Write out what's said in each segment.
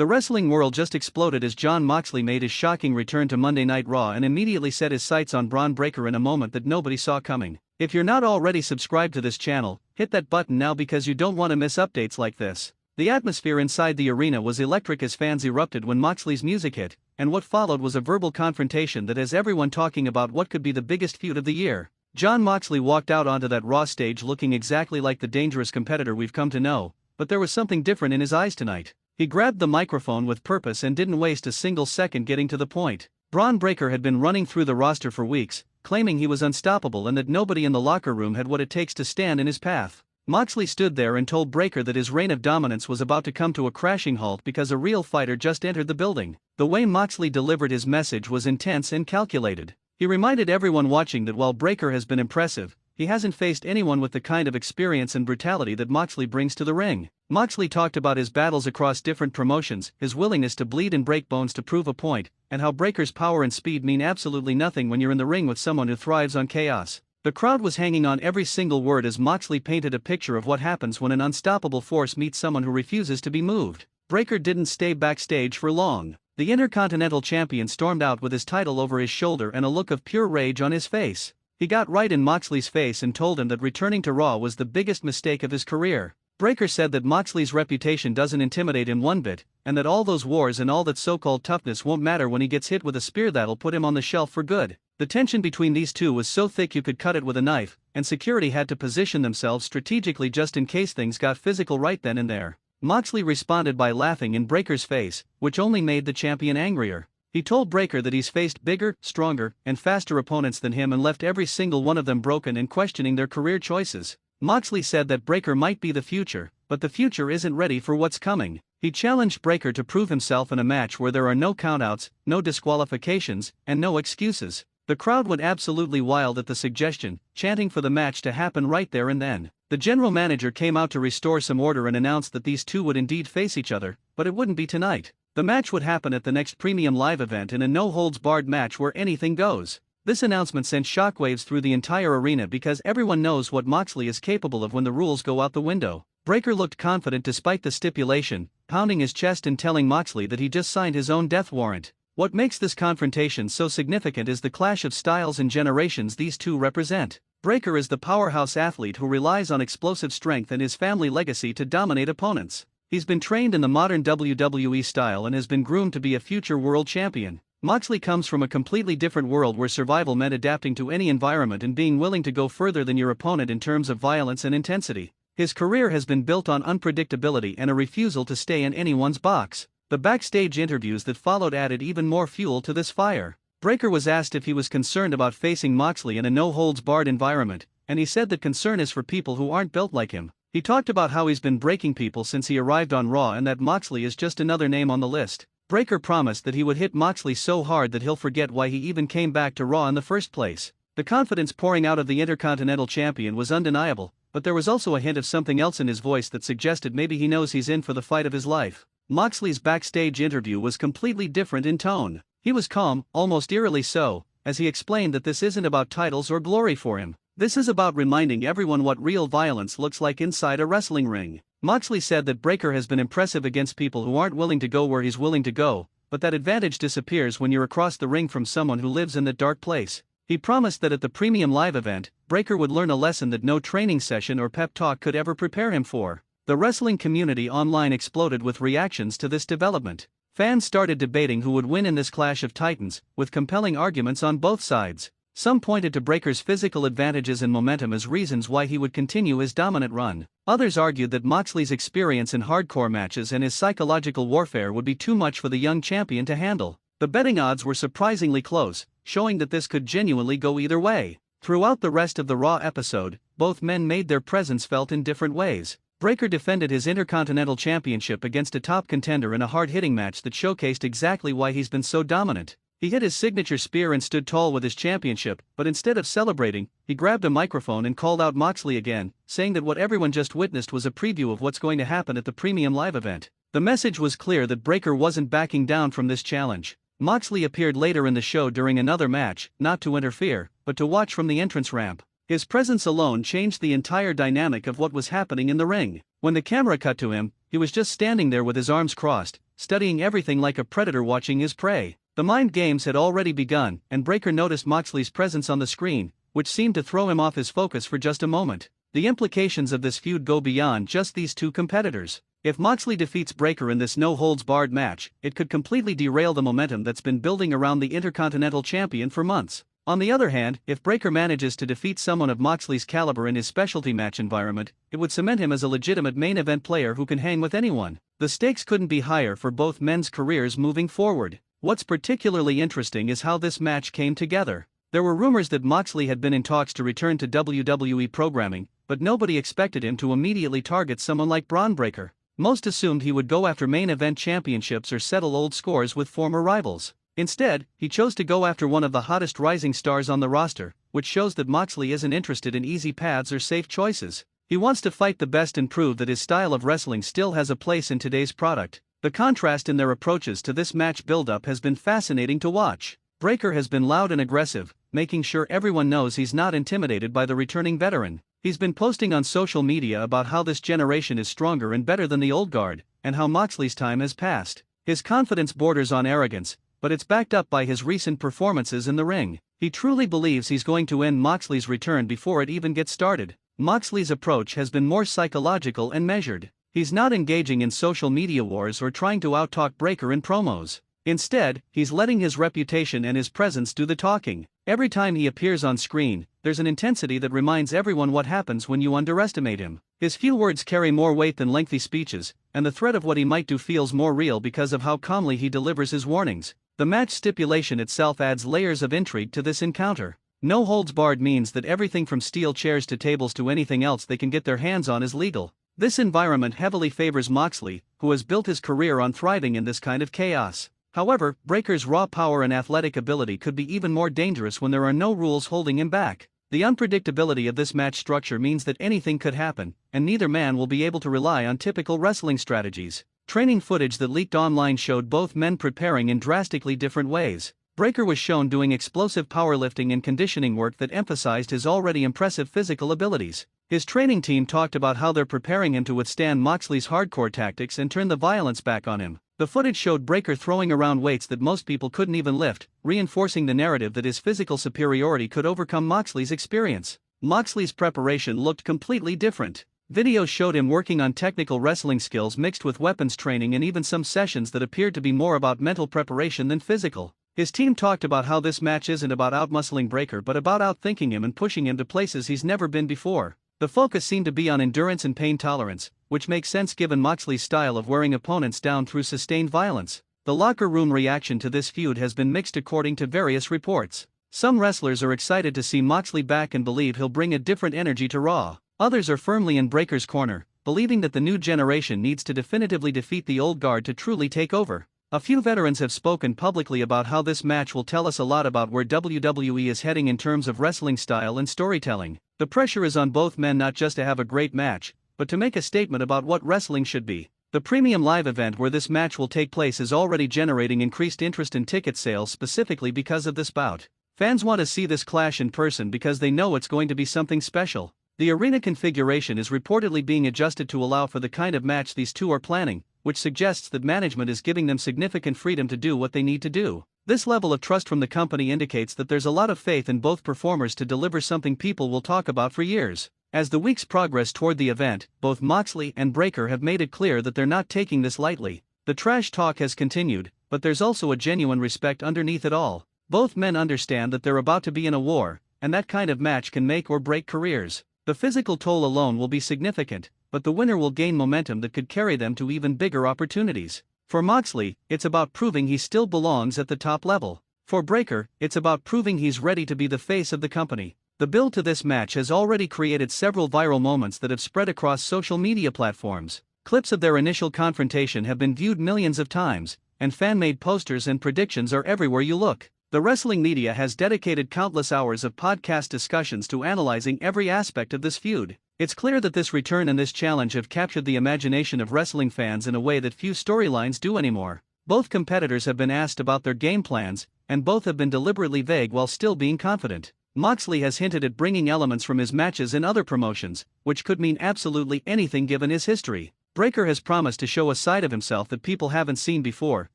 The wrestling world just exploded as Jon Moxley made his shocking return to Monday Night Raw and immediately set his sights on Bron Breakker in a moment that nobody saw coming. If you're not already subscribed to this channel, hit that button now because you don't want to miss updates like this. The atmosphere inside the arena was electric as fans erupted when Moxley's music hit, and what followed was a verbal confrontation that has everyone talking about what could be the biggest feud of the year. Jon Moxley walked out onto that Raw stage looking exactly like the dangerous competitor we've come to know, but there was something different in his eyes tonight. He grabbed the microphone with purpose and didn't waste a single second getting to the point. Bron Breakker had been running through the roster for weeks, claiming he was unstoppable and that nobody in the locker room had what it takes to stand in his path. Moxley stood there and told Breakker that his reign of dominance was about to come to a crashing halt because a real fighter just entered the building. The way Moxley delivered his message was intense and calculated. He reminded everyone watching that while Breakker has been impressive, he hasn't faced anyone with the kind of experience and brutality that Moxley brings to the ring. Moxley talked about his battles across different promotions, his willingness to bleed and break bones to prove a point, and how Breakker's power and speed mean absolutely nothing when you're in the ring with someone who thrives on chaos. The crowd was hanging on every single word as Moxley painted a picture of what happens when an unstoppable force meets someone who refuses to be moved. Breakker didn't stay backstage for long. The Intercontinental Champion stormed out with his title over his shoulder and a look of pure rage on his face. He got right in Moxley's face and told him that returning to Raw was the biggest mistake of his career. Breakker said that Moxley's reputation doesn't intimidate him one bit, and that all those wars and all that so-called toughness won't matter when he gets hit with a spear that'll put him on the shelf for good. The tension between these two was so thick you could cut it with a knife, and security had to position themselves strategically just in case things got physical right then and there. Moxley responded by laughing in Breakker's face, which only made the champion angrier. He told Breakker that he's faced bigger, stronger, and faster opponents than him and left every single one of them broken and questioning their career choices. Moxley said that Breakker might be the future, but the future isn't ready for what's coming. He challenged Breakker to prove himself in a match where there are no countouts, no disqualifications, and no excuses. The crowd went absolutely wild at the suggestion, chanting for the match to happen right there and then. The general manager came out to restore some order and announced that these two would indeed face each other, but it wouldn't be tonight. The match would happen at the next premium live event in a no-holds-barred match where anything goes. This announcement sent shockwaves through the entire arena because everyone knows what Moxley is capable of when the rules go out the window. Breakker looked confident despite the stipulation, pounding his chest and telling Moxley that he just signed his own death warrant. What makes this confrontation so significant is the clash of styles and generations these two represent. Breakker is the powerhouse athlete who relies on explosive strength and his family legacy to dominate opponents. He's been trained in the modern WWE style and has been groomed to be a future world champion. Moxley comes from a completely different world where survival meant adapting to any environment and being willing to go further than your opponent in terms of violence and intensity. His career has been built on unpredictability and a refusal to stay in anyone's box. The backstage interviews that followed added even more fuel to this fire. Breakker was asked if he was concerned about facing Moxley in a no-holds-barred environment, and he said that concern is for people who aren't built like him. He talked about how he's been breaking people since he arrived on Raw and that Moxley is just another name on the list. Breakker promised that he would hit Moxley so hard that he'll forget why he even came back to Raw in the first place. The confidence pouring out of the Intercontinental Champion was undeniable, but there was also a hint of something else in his voice that suggested maybe he knows he's in for the fight of his life. Moxley's backstage interview was completely different in tone. He was calm, almost eerily so, as he explained that this isn't about titles or glory for him. This is about reminding everyone what real violence looks like inside a wrestling ring. Moxley said that Breakker has been impressive against people who aren't willing to go where he's willing to go, but that advantage disappears when you're across the ring from someone who lives in that dark place. He promised that at the premium live event, Breakker would learn a lesson that no training session or pep talk could ever prepare him for. The wrestling community online exploded with reactions to this development. Fans started debating who would win in this clash of titans, with compelling arguments on both sides. Some pointed to Breakker's physical advantages and momentum as reasons why he would continue his dominant run. Others argued that Moxley's experience in hardcore matches and his psychological warfare would be too much for the young champion to handle. The betting odds were surprisingly close, showing that this could genuinely go either way. Throughout the rest of the Raw episode, both men made their presence felt in different ways. Breakker defended his Intercontinental Championship against a top contender in a hard-hitting match that showcased exactly why he's been so dominant. He hit his signature spear and stood tall with his championship, but instead of celebrating, he grabbed a microphone and called out Moxley again, saying that what everyone just witnessed was a preview of what's going to happen at the premium live event. The message was clear that Breakker wasn't backing down from this challenge. Moxley appeared later in the show during another match, not to interfere, but to watch from the entrance ramp. His presence alone changed the entire dynamic of what was happening in the ring. When the camera cut to him, he was just standing there with his arms crossed, studying everything like a predator watching his prey. The mind games had already begun, and Breakker noticed Moxley's presence on the screen, which seemed to throw him off his focus for just a moment. The implications of this feud go beyond just these two competitors. If Moxley defeats Breakker in this no-holds-barred match, it could completely derail the momentum that's been building around the Intercontinental Champion for months. On the other hand, if Breakker manages to defeat someone of Moxley's caliber in his specialty match environment, it would cement him as a legitimate main event player who can hang with anyone. The stakes couldn't be higher for both men's careers moving forward. What's particularly interesting is how this match came together. There were rumors that Moxley had been in talks to return to WWE programming, but nobody expected him to immediately target someone like Bron Breakker. Most assumed he would go after main event championships or settle old scores with former rivals. Instead, he chose to go after one of the hottest rising stars on the roster, which shows that Moxley isn't interested in easy paths or safe choices. He wants to fight the best and prove that his style of wrestling still has a place in today's product. The contrast in their approaches to this match build-up has been fascinating to watch. Breakker has been loud and aggressive, making sure everyone knows he's not intimidated by the returning veteran. He's been posting on social media about how this generation is stronger and better than the old guard, and how Moxley's time has passed. His confidence borders on arrogance, but it's backed up by his recent performances in the ring. He truly believes he's going to end Moxley's return before it even gets started. Moxley's approach has been more psychological and measured. He's not engaging in social media wars or trying to out-talk Breakker in promos. Instead, he's letting his reputation and his presence do the talking. Every time he appears on screen, there's an intensity that reminds everyone what happens when you underestimate him. His few words carry more weight than lengthy speeches, and the threat of what he might do feels more real because of how calmly he delivers his warnings. The match stipulation itself adds layers of intrigue to this encounter. No holds barred means that everything from steel chairs to tables to anything else they can get their hands on is legal. This environment heavily favors Moxley, who has built his career on thriving in this kind of chaos. However, Breakker's raw power and athletic ability could be even more dangerous when there are no rules holding him back. The unpredictability of this match structure means that anything could happen, and neither man will be able to rely on typical wrestling strategies. Training footage that leaked online showed both men preparing in drastically different ways. Breakker was shown doing explosive powerlifting and conditioning work that emphasized his already impressive physical abilities. His training team talked about how they're preparing him to withstand Moxley's hardcore tactics and turn the violence back on him. The footage showed Breakker throwing around weights that most people couldn't even lift, reinforcing the narrative that his physical superiority could overcome Moxley's experience. Moxley's preparation looked completely different. Videos showed him working on technical wrestling skills mixed with weapons training and even some sessions that appeared to be more about mental preparation than physical. His team talked about how this match isn't about outmuscling Breakker but about outthinking him and pushing him to places he's never been before. The focus seemed to be on endurance and pain tolerance, which makes sense given Moxley's style of wearing opponents down through sustained violence. The locker room reaction to this feud has been mixed according to various reports. Some wrestlers are excited to see Moxley back and believe he'll bring a different energy to Raw. Others are firmly in Breakker's corner, believing that the new generation needs to definitively defeat the old guard to truly take over. A few veterans have spoken publicly about how this match will tell us a lot about where WWE is heading in terms of wrestling style and storytelling. The pressure is on both men not just to have a great match, but to make a statement about what wrestling should be. The premium live event where this match will take place is already generating increased interest in ticket sales specifically because of this bout. Fans want to see this clash in person because they know it's going to be something special. The arena configuration is reportedly being adjusted to allow for the kind of match these two are planning, which suggests that management is giving them significant freedom to do what they need to do. This level of trust from the company indicates that there's a lot of faith in both performers to deliver something people will talk about for years. As the weeks progress toward the event, both Moxley and Breakker have made it clear that they're not taking this lightly. The trash talk has continued, but there's also a genuine respect underneath it all. Both men understand that they're about to be in a war, and that kind of match can make or break careers. The physical toll alone will be significant, but the winner will gain momentum that could carry them to even bigger opportunities. For Moxley, it's about proving he still belongs at the top level. For Breakker, it's about proving he's ready to be the face of the company. The build to this match has already created several viral moments that have spread across social media platforms. Clips of their initial confrontation have been viewed millions of times, and fan-made posters and predictions are everywhere you look. The wrestling media has dedicated countless hours of podcast discussions to analyzing every aspect of this feud. It's clear that this return and this challenge have captured the imagination of wrestling fans in a way that few storylines do anymore. Both competitors have been asked about their game plans, and both have been deliberately vague while still being confident. Moxley has hinted at bringing elements from his matches in other promotions, which could mean absolutely anything given his history. Breakker has promised to show a side of himself that people haven't seen before,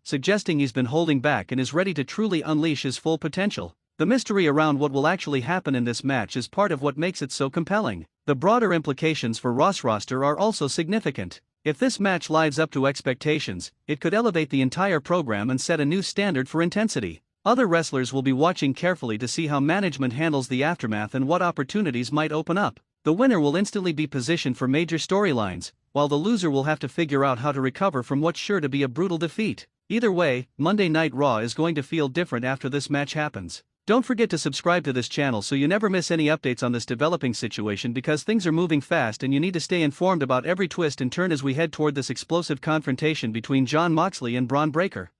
suggesting he's been holding back and is ready to truly unleash his full potential. The mystery around what will actually happen in this match is part of what makes it so compelling. The broader implications for Raw's roster are also significant. If this match lives up to expectations, it could elevate the entire program and set a new standard for intensity. Other wrestlers will be watching carefully to see how management handles the aftermath and what opportunities might open up. The winner will instantly be positioned for major storylines, while the loser will have to figure out how to recover from what's sure to be a brutal defeat. Either way, Monday Night Raw is going to feel different after this match happens. Don't forget to subscribe to this channel so you never miss any updates on this developing situation, because things are moving fast and you need to stay informed about every twist and turn as we head toward this explosive confrontation between Jon Moxley and Bron Breakker.